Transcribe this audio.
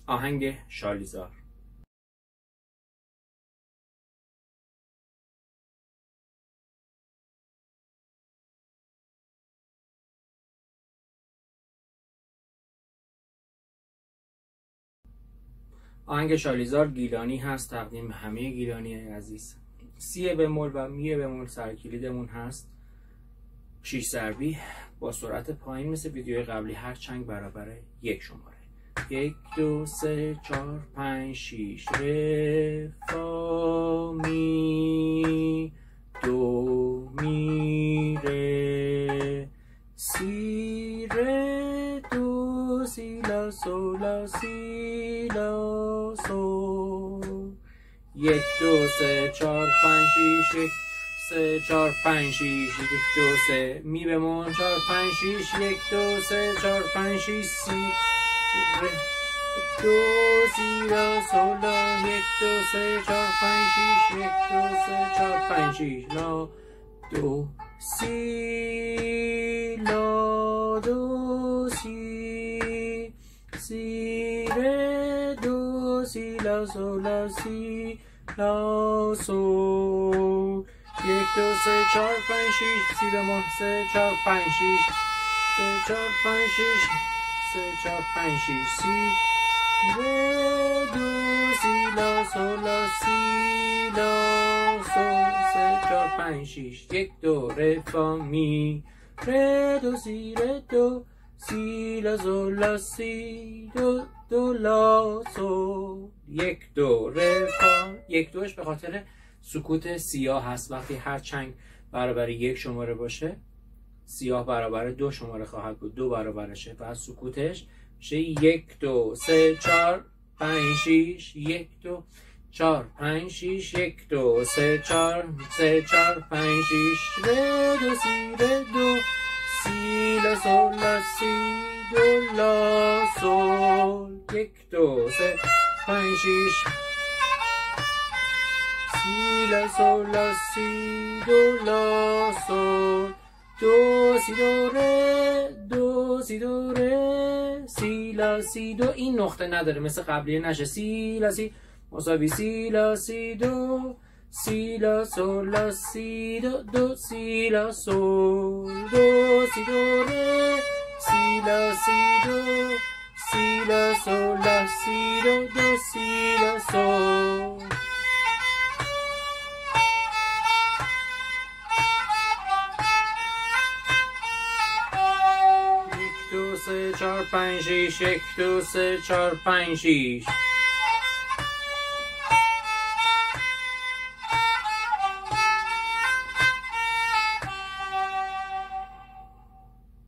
آهنگ شالیزار. آهنگ شالیزار گیلانی هست، تقدیم همه گیلانی عزیز. سی بمول و می بمول سرکلیدمون هست، 6 ضربی با سرعت پایین مثل ویدیوی قبلی، هر چنگ برابر یک شماره. 1 2 3 4 5 6 ر فا می دو می ر سی ر دو سی لا سو لا سی لا سو. 1 2 3 4 5 6 1 3 4 5 6 1 2 3 می بمول 4 5 6 1 2 3 4 5 6 سی ر دو سی لا سو لا 1 2 3 4 5 6 1 2 3 4 5 6 لا دو سی لا دو سی سی ر دو سی لا سو لا سی لا سو. 1 2 3 4 5 6 سی بمول 3 4 5 6 3 4 5 6 3 4 5 6 سی ر دو سی لا سو لا سی لا سو 3 4 5 6 1 2 ر فا می ر دو سی ر دو سی لا سو لا سی دو دو لا سو. 1 2 ر فا. 1 2ش به خاطر سکوت سیاه هست، وقتی هر چنگ برابر یک شماره باشه سیاه برابر 2 شماره خواهد بود، 2 برابرشه و سکوتش میشه 1 2 3 4 5 6 1 2 4 5 6 1 2 3 4 3 4 5 6 ر دو سی ر دو سی لا سو لا سی دو لا سول. 1 2 3 5 6 سی لا سو لا سی دو لا سول. دو سی دو ر دو سی دو ر سی لا سی دو. این نقطه نداره مثل قبلی نشه. سی لا سی مساوی سی لا سی دو سی لا سو لا سی دو دو سی لا سول. دو سی دو ر سی لا سی دو سی لا سو لا سی دو دو سی لا سول. 1 2 3 4 5 6 1 2 3 4 5 6